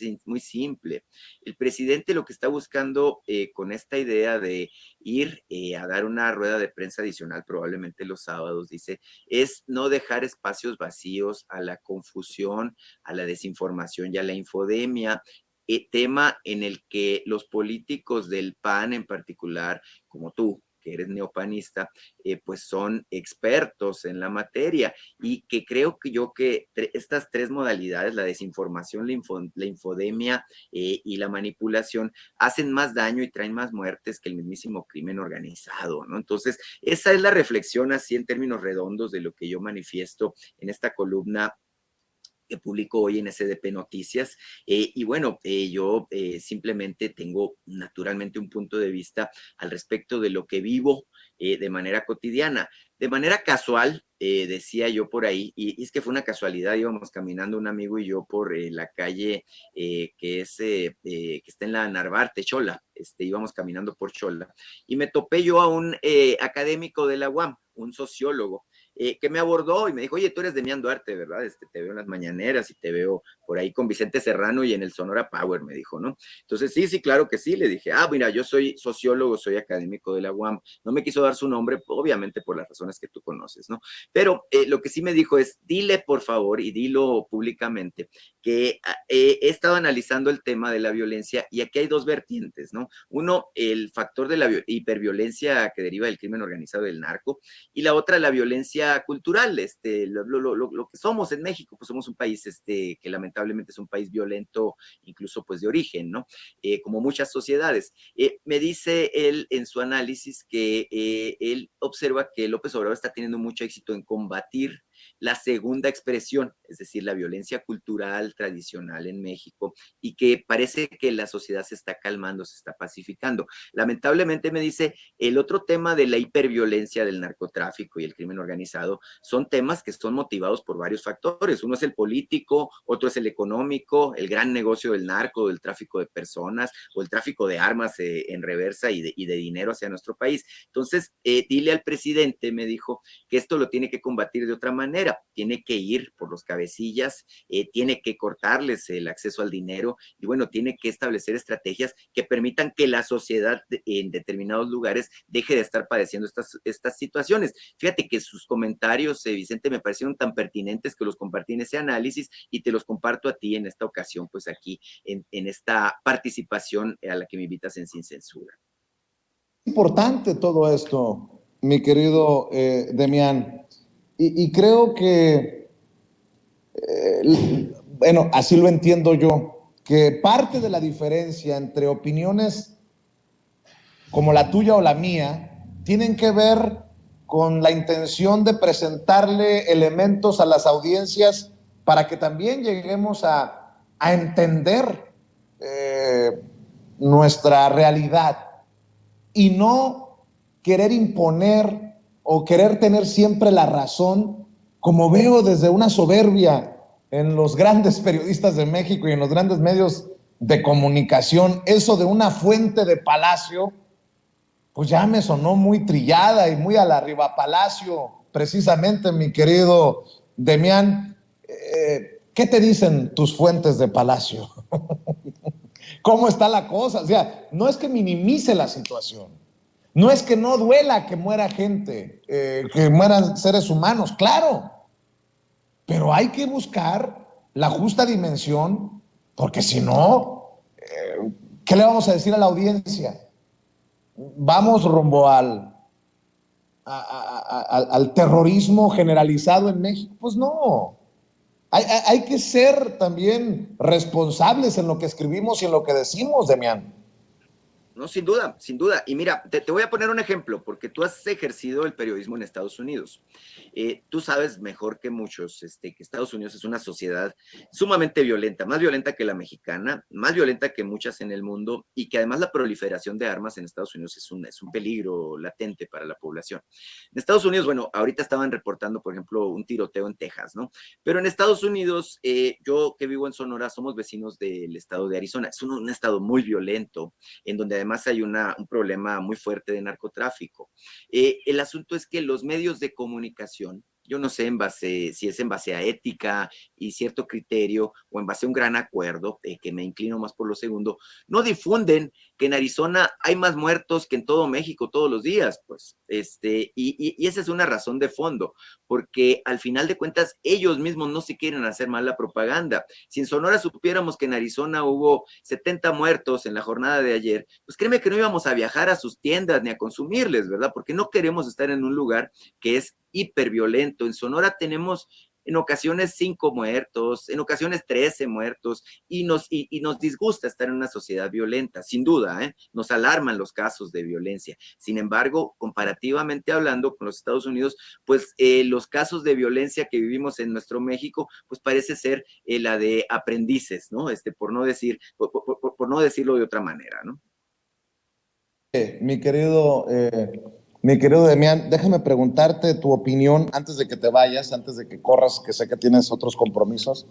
simple. El presidente lo que está buscando con esta idea de ir a dar una rueda de prensa adicional, probablemente los sábados, dice, es no dejar espacios vacíos a la confusión, a la desinformación y a la infodemia, tema en el que los políticos del PAN en particular, como tú, que eres neopanista, pues son expertos en la materia y que creo que estas tres modalidades, la desinformación, la infodemia y la manipulación, hacen más daño y traen más muertes que el mismísimo crimen organizado, ¿no? Entonces, esa es la reflexión así en términos redondos de lo que yo manifiesto en esta columna que publico hoy en SDP Noticias. Y bueno, yo simplemente tengo naturalmente un punto de vista al respecto de lo que vivo de manera cotidiana. De manera casual, decía yo por ahí, y es que fue una casualidad, íbamos caminando un amigo y yo por la calle que está en la Narvarte, Xola, íbamos caminando por Xola, y me topé yo a un académico de la UAM, un sociólogo, que me abordó y me dijo, oye, tú eres Demián Duarte, ¿verdad? Te veo en las mañaneras y te veo por ahí con Vicente Serrano y en el Sonora Power, me dijo, ¿no? Entonces, sí, claro que sí, le dije, mira, yo soy sociólogo, soy académico de la UAM. No me quiso dar su nombre, obviamente por las razones que tú conoces, ¿no? Pero lo que sí me dijo es, dile por favor, y dilo públicamente, que he estado analizando el tema de la violencia y aquí hay dos vertientes, ¿no? Uno, el factor de la hiperviolencia que deriva del crimen organizado del narco, y la otra, la violencia cultural, lo que somos en México, pues somos un país que lamentablemente es un país violento, incluso pues de origen, ¿no? Como muchas sociedades. Me dice él en su análisis que él observa que López Obrador está teniendo mucho éxito en combatir la segunda expresión, es decir, la violencia cultural tradicional en México, y que parece que la sociedad se está calmando, se está pacificando. Lamentablemente, me dice, el otro tema de la hiperviolencia del narcotráfico y el crimen organizado son temas que son motivados por varios factores. Uno es el político, otro es el económico, el gran negocio del narco, del tráfico de personas o el tráfico de armas en reversa y de dinero hacia nuestro país. Entonces, dile al presidente, me dijo, que esto lo tiene que combatir de otra manera, tiene que ir por los cabecillas, tiene que cortarles el acceso al dinero y bueno, tiene que establecer estrategias que permitan que la sociedad en determinados lugares deje de estar padeciendo estas situaciones. Fíjate que sus comentarios, Vicente, me parecieron tan pertinentes que los compartí en ese análisis y te los comparto a ti en esta ocasión, pues aquí en esta participación a la que me invitas en Sin Censura. Importante todo esto, mi querido Demián, y creo que, bueno, así lo entiendo yo, que parte de la diferencia entre opiniones como la tuya o la mía tienen que ver con la intención de presentarle elementos a las audiencias para que también lleguemos a entender nuestra realidad y no querer imponer o querer tener siempre la razón, como veo desde una soberbia en los grandes periodistas de México y en los grandes medios de comunicación. Eso de una fuente de Palacio, pues ya me sonó muy trillada y muy a la Riva Palacio, precisamente, mi querido Demián. ¿Qué te dicen tus fuentes de Palacio? ¿Cómo está la cosa? O sea, no es que minimice la situación, no es que no duela que muera gente, que mueran seres humanos, claro, pero hay que buscar la justa dimensión, porque si no, ¿qué le vamos a decir a la audiencia? ¿Vamos rumbo al terrorismo generalizado en México? Pues no. Hay que ser también responsables en lo que escribimos y en lo que decimos, Demián. No, sin duda, sin duda. Y mira, te voy a poner un ejemplo, porque tú has ejercido el periodismo en Estados Unidos. Tú sabes mejor que muchos que Estados Unidos es una sociedad sumamente violenta, más violenta que la mexicana, más violenta que muchas en el mundo, y que además la proliferación de armas en Estados Unidos es un peligro latente para la población. En Estados Unidos, bueno, ahorita estaban reportando, por ejemplo, un tiroteo en Texas, ¿no? Pero en Estados Unidos, yo que vivo en Sonora, somos vecinos del estado de Arizona. Es un estado muy violento, en donde además hay un problema muy fuerte de narcotráfico. El asunto es que los medios de comunicación, yo no sé si es en base a ética y cierto criterio o en base a un gran acuerdo, que me inclino más por lo segundo, no difunden que en Arizona hay más muertos que en todo México todos los días, pues, y esa es una razón de fondo, porque al final de cuentas ellos mismos no se quieren hacer mala propaganda. Si en Sonora supiéramos que en Arizona hubo 70 muertos en la jornada de ayer, pues créeme que no íbamos a viajar a sus tiendas ni a consumirles, ¿verdad? Porque no queremos estar en un lugar que es hiperviolento. En Sonora tenemos en ocasiones 5 muertos, en ocasiones 13 muertos, y nos disgusta estar en una sociedad violenta, sin duda, ¿eh? Nos alarman los casos de violencia. Sin embargo, comparativamente hablando con los Estados Unidos, pues los casos de violencia que vivimos en nuestro México, pues parece ser la de aprendices, ¿no? Por no decirlo de otra manera, ¿no? Mi querido Demián, déjame preguntarte tu opinión antes de que te vayas, antes de que corras, que sé que tienes otros compromisos,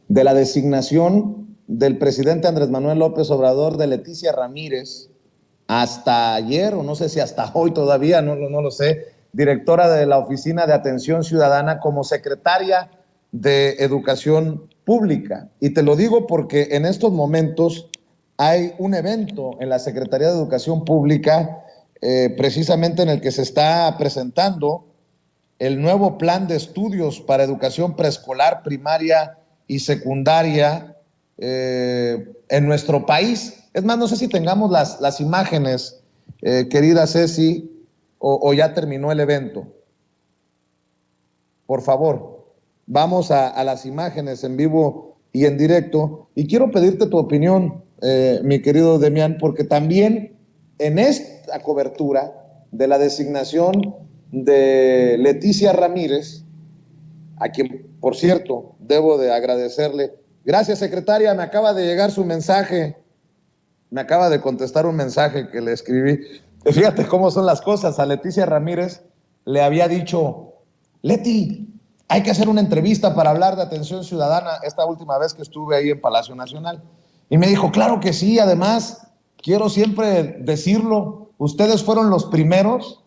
de la designación del presidente Andrés Manuel López Obrador de Leticia Ramírez hasta ayer, o no sé si hasta hoy todavía, no lo sé, directora de la Oficina de Atención Ciudadana como secretaria de Educación Pública. Y te lo digo porque en estos momentos hay un evento en la Secretaría de Educación Pública precisamente en el que se está presentando el nuevo plan de estudios para educación preescolar, primaria y secundaria en nuestro país. Es más, no sé si tengamos las imágenes, querida Ceci, o ya terminó el evento. Por favor, vamos a las imágenes en vivo y en directo. Y quiero pedirte tu opinión, mi querido Demián, porque también en esta cobertura de la designación de Leticia Ramírez, a quien, por cierto, debo de agradecerle. Gracias, secretaria, me acaba de llegar su mensaje. Me acaba de contestar un mensaje que le escribí. Fíjate cómo son las cosas. A Leticia Ramírez le había dicho, Leti, hay que hacer una entrevista para hablar de atención ciudadana esta última vez que estuve ahí en Palacio Nacional. Y me dijo, claro que sí, además, quiero siempre decirlo, ustedes fueron los primeros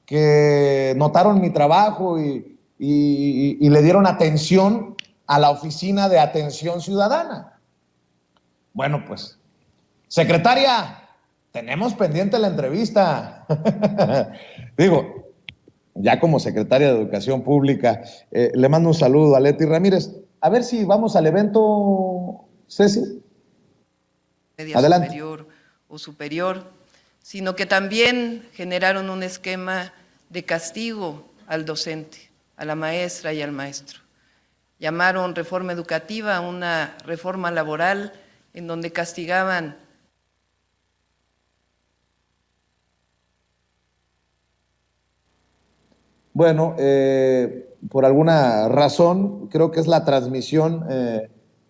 que notaron mi trabajo y le dieron atención a la Oficina de Atención Ciudadana. Bueno, pues, secretaria, tenemos pendiente la entrevista. Digo, ya como secretaria de Educación Pública, le mando un saludo a Leti Ramírez. A ver si vamos al evento, Ceci. Media Adelante. superior o superior, sino que también generaron un esquema de castigo al docente, a la maestra y al maestro. Llamaron reforma educativa a una reforma laboral en donde castigaban. Bueno, por alguna razón, creo que es la transmisión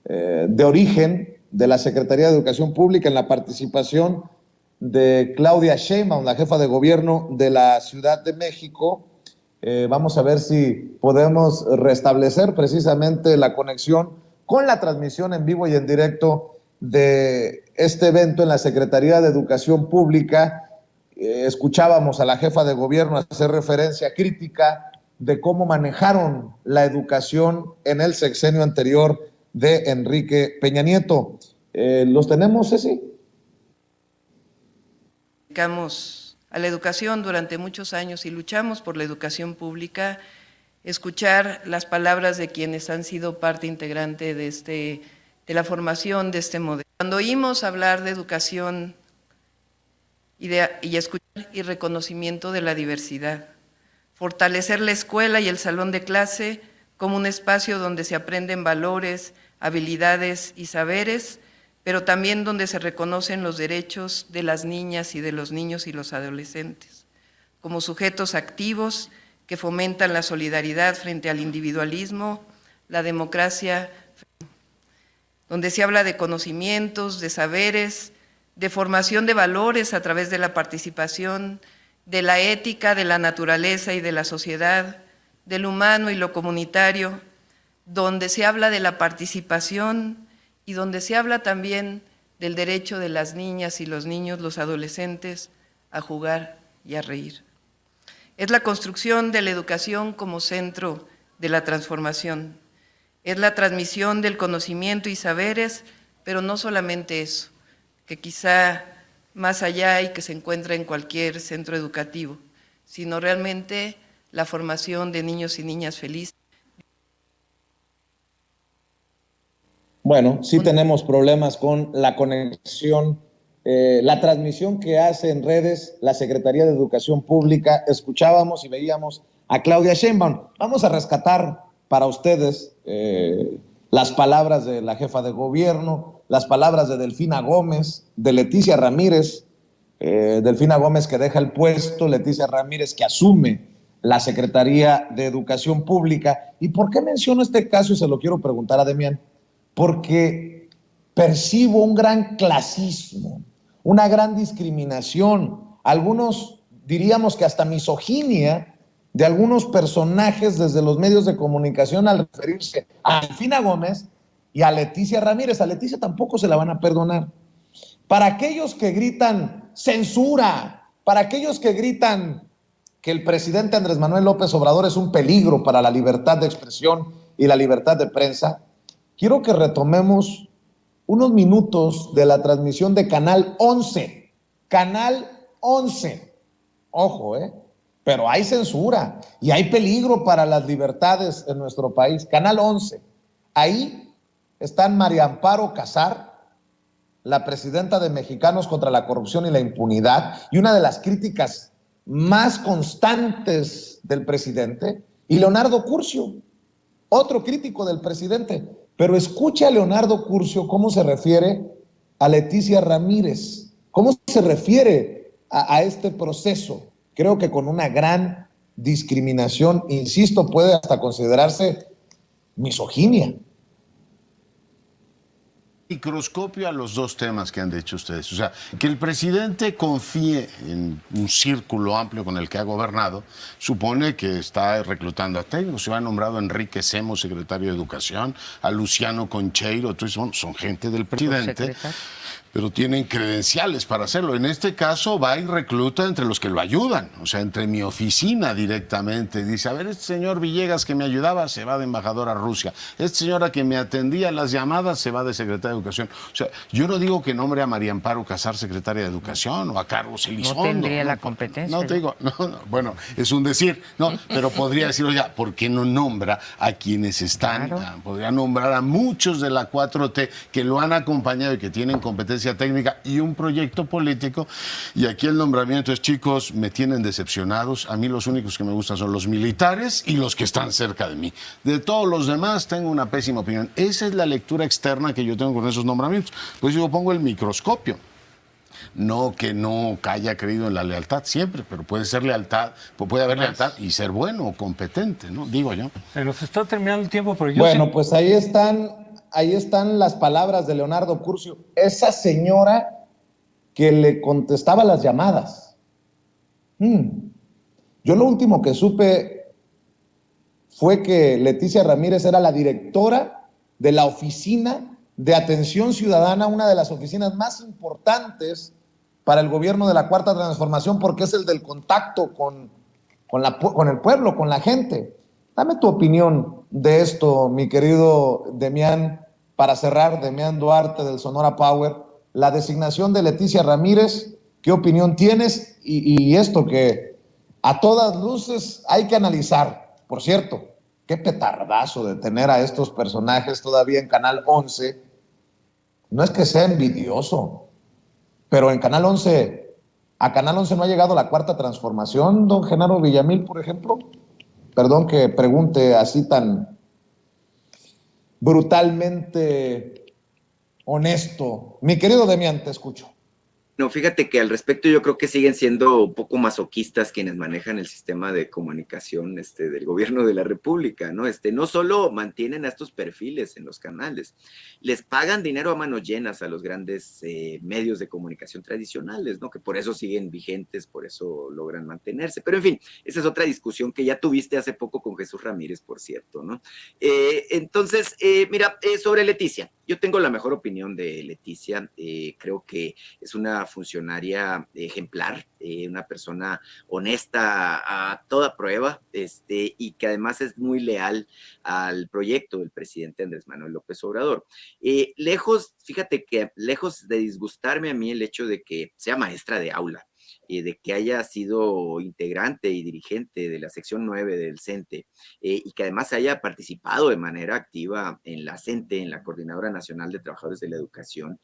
de origen de la Secretaría de Educación Pública en la participación de Claudia Sheinbaum, la jefa de gobierno de la Ciudad de México. Vamos a ver si podemos restablecer precisamente la conexión con la transmisión en vivo y en directo de este evento en la Secretaría de Educación Pública. Escuchábamos a la jefa de gobierno hacer referencia crítica de cómo manejaron la educación en el sexenio anterior de Enrique Peña Nieto. ¿Los tenemos, Ceci? Dedicamos a la educación durante muchos años y luchamos por la educación pública, escuchar las palabras de quienes han sido parte integrante de la formación de este modelo. Cuando oímos hablar de educación y escuchar y reconocimiento de la diversidad, fortalecer la escuela y el salón de clase como un espacio donde se aprenden valores, habilidades y saberes, pero también donde se reconocen los derechos de las niñas y de los niños y los adolescentes, como sujetos activos que fomentan la solidaridad frente al individualismo, la democracia, donde se habla de conocimientos, de saberes, de formación de valores a través de la participación, de la ética, de la naturaleza y de la sociedad, del humano y lo comunitario, donde se habla de la participación y donde se habla también del derecho de las niñas y los niños, los adolescentes, a jugar y a reír. Es la construcción de la educación como centro de la transformación. Es la transmisión del conocimiento y saberes, pero no solamente eso, que quizá más allá y que se encuentra en cualquier centro educativo, sino realmente la formación de niños y niñas felices. Bueno, sí tenemos problemas con la conexión, la transmisión que hace en redes la Secretaría de Educación Pública. Escuchábamos y veíamos a Claudia Sheinbaum. Vamos a rescatar para ustedes las palabras de la jefa de gobierno, las palabras de Delfina Gómez, de Leticia Ramírez, Delfina Gómez que deja el puesto, Leticia Ramírez que asume la Secretaría de Educación Pública. ¿Y por qué menciono este caso? Y se lo quiero preguntar a Demián. Porque percibo un gran clasismo, una gran discriminación, algunos diríamos que hasta misoginia de algunos personajes desde los medios de comunicación al referirse a Delfina Gómez y a Leticia Ramírez. A Leticia tampoco se la van a perdonar. Para aquellos que gritan censura, para aquellos que gritan que el presidente Andrés Manuel López Obrador es un peligro para la libertad de expresión y la libertad de prensa, quiero que retomemos unos minutos de la transmisión de Canal 11. Canal 11. Ojo, pero hay censura y hay peligro para las libertades en nuestro país. Canal 11. Ahí están María Amparo Casar, la presidenta de Mexicanos contra la Corrupción y la Impunidad, y una de las críticas más constantes del presidente, y Leonardo Curcio, otro crítico del presidente. Pero escucha a Leonardo Curcio cómo se refiere a Leticia Ramírez, cómo se refiere a este proceso. Creo que con una gran discriminación, insisto, puede hasta considerarse misoginia. Microscopio a los dos temas que han dicho ustedes. O sea, que el presidente confíe en un círculo amplio con el que ha gobernado, supone que está reclutando a técnicos. Se ha nombrado a Enrique Semos, secretario de Educación, a Luciano Concheiro. Entonces, bueno, son gente del presidente, pero tienen credenciales para hacerlo. En este caso va y recluta entre los que lo ayudan, o sea, entre mi oficina directamente. Dice, a ver, este señor Villegas que me ayudaba se va de embajador a Rusia. Esta señora que me atendía las llamadas se va de secretaria de Educación. O sea, yo no digo que nombre a María Amparo Casar secretaria de Educación o a Carlos Elizondo. No tendría la competencia. No te digo, no, bueno, es un decir, no, pero podría decir, oiga, ¿por qué no nombra a quienes están? Claro. Podría nombrar a muchos de la 4T que lo han acompañado y que tienen competencia técnica y un proyecto político. Y aquí el nombramiento es, chicos, me tienen decepcionados. A mí los únicos que me gustan son los militares y los que están cerca de mí. De todos los demás tengo una pésima opinión. Esa es la lectura externa que yo tengo con esos nombramientos. Pues yo pongo el microscopio. No que no haya creído en la lealtad siempre, pero puede ser lealtad, puede haber lealtad y ser bueno o competente, ¿no? Digo yo. Se nos está terminando el tiempo, pero yo Bueno, pues ahí están las palabras de Leonardo Curcio, esa señora que le contestaba las llamadas. Yo lo último que supe fue que Leticia Ramírez era la directora de la Oficina de Atención Ciudadana, una de las oficinas más importantes para el gobierno de la Cuarta Transformación, porque es el del contacto con el pueblo, con la gente. Dame tu opinión de esto, mi querido Demián, para cerrar, Demián Duarte del Sonora Power, la designación de Leticia Ramírez, ¿qué opinión tienes? Y esto que a todas luces hay que analizar. Por cierto, qué petardazo de tener a estos personajes todavía en Canal 11. No es que sea envidioso, pero en Canal 11, a Canal 11 no ha llegado la Cuarta Transformación, don Genaro Villamil, por ejemplo. Perdón que pregunte así tan brutalmente honesto. Mi querido Demián, te escucho. No, fíjate que al respecto yo creo que siguen siendo un poco masoquistas quienes manejan el sistema de comunicación del gobierno de la República, ¿no? No solo mantienen a estos perfiles en los canales, les pagan dinero a manos llenas a los grandes medios de comunicación tradicionales, ¿no? Que por eso siguen vigentes, por eso logran mantenerse. Pero en fin, esa es otra discusión que ya tuviste hace poco con Jesús Ramírez, por cierto, ¿no? Entonces, mira, sobre Leticia, yo tengo la mejor opinión de Leticia, creo que es una una funcionaria ejemplar, una persona honesta a toda prueba, y que además es muy leal al proyecto del presidente Andrés Manuel López Obrador. Fíjate que lejos de disgustarme a mí el hecho de que sea maestra de aula, de que haya sido integrante y dirigente de la sección 9 del CENTE, y que además haya participado de manera activa en la CENTE, en la Coordinadora Nacional de Trabajadores de la Educación,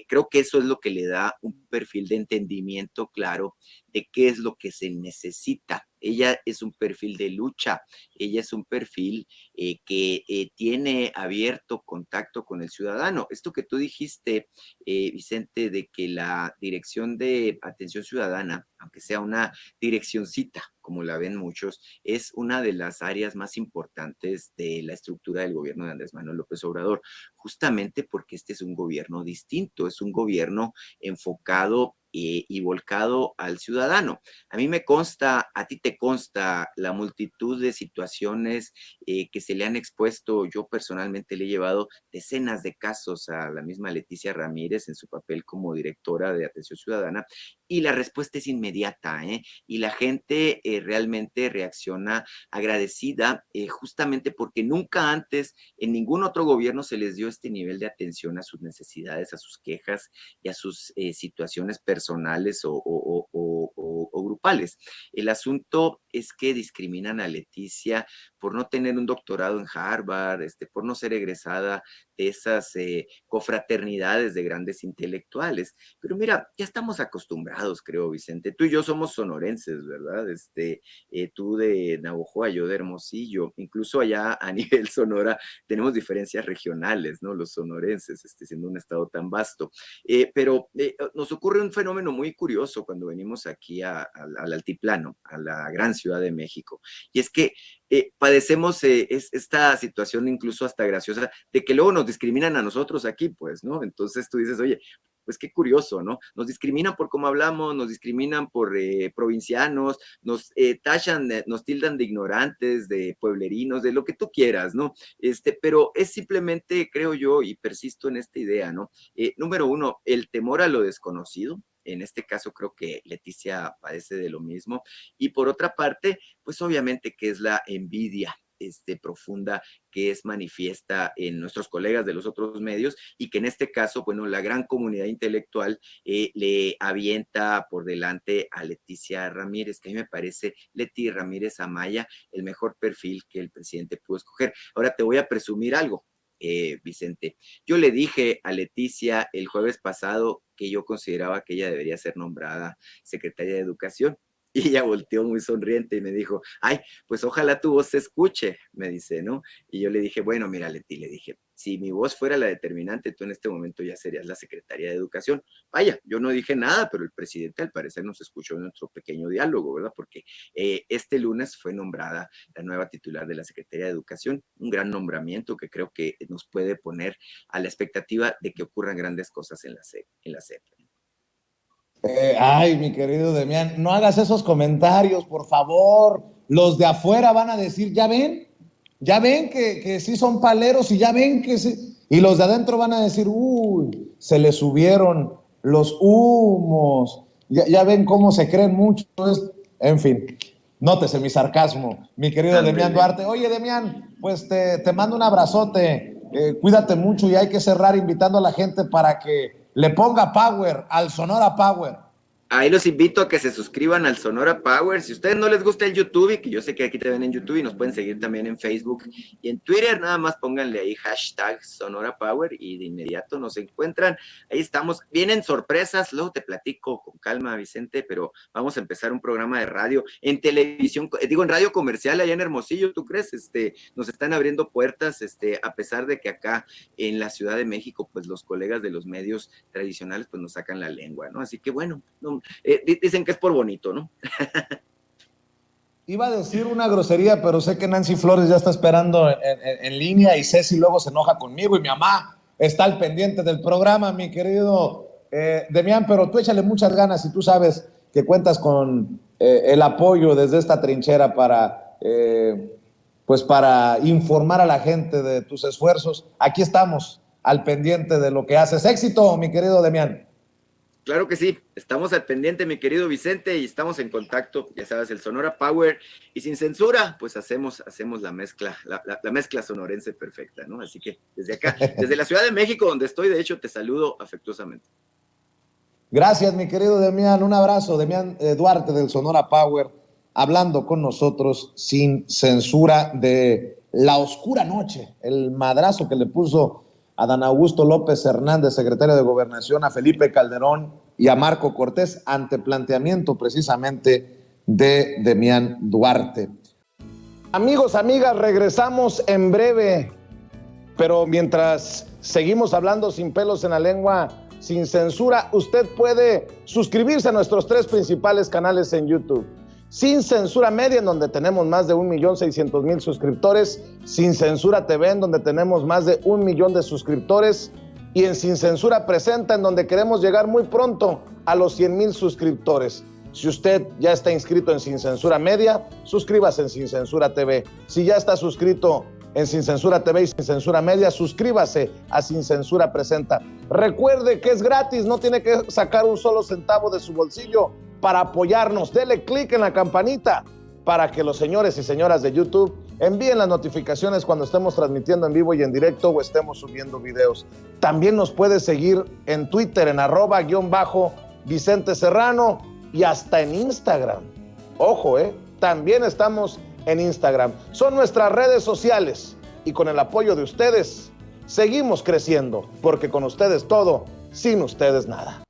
creo que eso es lo que le da un perfil de entendimiento claro de qué es lo que se necesita. Ella es un perfil de lucha, ella es un perfil que tiene abierto contacto con el ciudadano. Esto que tú dijiste, Vicente, de que la Dirección de Atención Ciudadana, aunque sea una direccioncita, como la ven muchos, es una de las áreas más importantes de la estructura del gobierno de Andrés Manuel López Obrador, justamente porque este es un gobierno distinto, es un gobierno enfocado y volcado al ciudadano. A mí me consta, a ti te consta la multitud de situaciones que se le han expuesto. Yo personalmente le he llevado decenas de casos a la misma Leticia Ramírez en su papel como directora de Atención Ciudadana, y la respuesta es inmediata, y la gente realmente reacciona agradecida, justamente porque nunca antes en ningún otro gobierno se les dio este nivel de atención a sus necesidades, a sus quejas y a sus situaciones personales o grupales. El asunto es que discriminan a Leticia por no tener un doctorado en Harvard, por no ser egresada de esas confraternidades de grandes intelectuales. Pero mira, ya estamos acostumbrados, creo, Vicente. Tú y yo somos sonorenses, ¿verdad? Tú de Navojoa, yo de Hermosillo. Incluso allá a nivel Sonora tenemos diferencias regionales, ¿no? Los sonorenses, siendo un estado tan vasto. Pero nos ocurre un fenómeno muy curioso cuando venimos aquí al altiplano, a la gran Ciudad de México. Y es que padecemos esta situación incluso hasta graciosa de que luego nos discriminan a nosotros aquí, pues, ¿no? Entonces tú dices, oye, pues qué curioso, ¿no? Nos discriminan por cómo hablamos, nos discriminan por provincianos, nos tachan, nos tildan de ignorantes, de pueblerinos, de lo que tú quieras, ¿no? Pero es simplemente, creo yo, y persisto en esta idea, ¿no? Número uno, el temor a lo desconocido. En este caso creo que Leticia padece de lo mismo. Y por otra parte, pues obviamente que es la envidia profunda que es manifiesta en nuestros colegas de los otros medios, y que en este caso, bueno, la gran comunidad intelectual le avienta por delante a Leticia Ramírez, que a mí me parece, Leti Ramírez Amaya, el mejor perfil que el presidente pudo escoger. Ahora te voy a presumir algo, Vicente. Yo le dije a Leticia el jueves pasado que yo consideraba que ella debería ser nombrada secretaria de Educación. Y ella volteó muy sonriente y me dijo, ay, pues ojalá tu voz se escuche, me dice, ¿no? Y yo le dije, bueno, mira, Leti, le dije, si mi voz fuera la determinante, tú en este momento ya serías la secretaria de Educación. Vaya, yo no dije nada, pero el presidente al parecer nos escuchó en nuestro pequeño diálogo, ¿verdad? Porque este lunes fue nombrada la nueva titular de la Secretaría de Educación, un gran nombramiento que creo que nos puede poner a la expectativa de que ocurran grandes cosas en la SEP. Ay, mi querido Demián, no hagas esos comentarios, por favor. Los de afuera van a decir, ya ven que sí son paleros, y ya ven que sí. Y los de adentro van a decir, uy, se les subieron los humos. Ya ven cómo se creen mucho. En fin, nótese mi sarcasmo, mi querido Demián Duarte. Oye, Demián, pues te mando un abrazote. Cuídate mucho, y hay que cerrar invitando a la gente para que le ponga power al Sonora Power. Ahí los invito a que se suscriban al Sonora Power. Si a ustedes no les gusta el YouTube, y que yo sé que aquí te ven en YouTube, y nos pueden seguir también en Facebook y en Twitter, nada más pónganle ahí hashtag Sonora Power y de inmediato nos encuentran. Ahí estamos. Vienen sorpresas, luego te platico con calma, Vicente, pero vamos a empezar un programa de radio, en televisión, en radio comercial allá en Hermosillo, ¿tú crees? Nos están abriendo puertas, a pesar de que acá en la Ciudad de México, pues los colegas de los medios tradicionales, pues nos sacan la lengua, ¿no? Así que bueno, no, dicen que es por bonito, ¿no? Iba a decir una grosería, pero sé que Nancy Flores ya está esperando en línea, y Ceci luego se enoja conmigo, y mi mamá está al pendiente del programa, mi querido Demián, pero tú échale muchas ganas, y tú sabes que cuentas con el apoyo desde esta trinchera para informar a la gente de tus esfuerzos. Aquí estamos al pendiente de lo que haces. Éxito, mi querido Demián. Claro que sí, estamos al pendiente, mi querido Vicente, y estamos en contacto, ya sabes, el Sonora Power, y sin censura, pues hacemos la mezcla, la mezcla sonorense perfecta, ¿no? Así que desde acá, desde la Ciudad de México, donde estoy, de hecho, te saludo afectuosamente. Gracias, mi querido Demián. Un abrazo, Demián Duarte del Sonora Power, hablando con nosotros sin censura de la oscura noche, el madrazo que le puso a Dan Augusto López Hernández, secretario de Gobernación, a Felipe Calderón y a Marco Cortés, ante planteamiento precisamente de Demián Duarte. Amigos, amigas, regresamos en breve, pero mientras seguimos hablando sin pelos en la lengua, sin censura, usted puede suscribirse a nuestros 3 principales canales en YouTube. Sin Censura Media, en donde tenemos más de 1.600.000 suscriptores, Sin Censura TV, en donde tenemos más de 1 millón de suscriptores, y en Sin Censura Presenta, en donde queremos llegar muy pronto a los 100,000 suscriptores. Si usted ya está inscrito en Sin Censura Media, suscríbase en Sin Censura TV. Si ya está suscrito en Sin Censura TV y Sin Censura Media, suscríbase a Sin Censura Presenta. Recuerde que es gratis, no tiene que sacar un solo centavo de su bolsillo para apoyarnos. Dele clic en la campanita para que los señores y señoras de YouTube envíen las notificaciones cuando estemos transmitiendo en vivo y en directo o estemos subiendo videos. También nos puede seguir en Twitter en @Vicente Serrano y hasta en Instagram. Ojo, también estamos en Instagram. Son nuestras redes sociales y con el apoyo de ustedes seguimos creciendo, porque con ustedes todo, sin ustedes nada.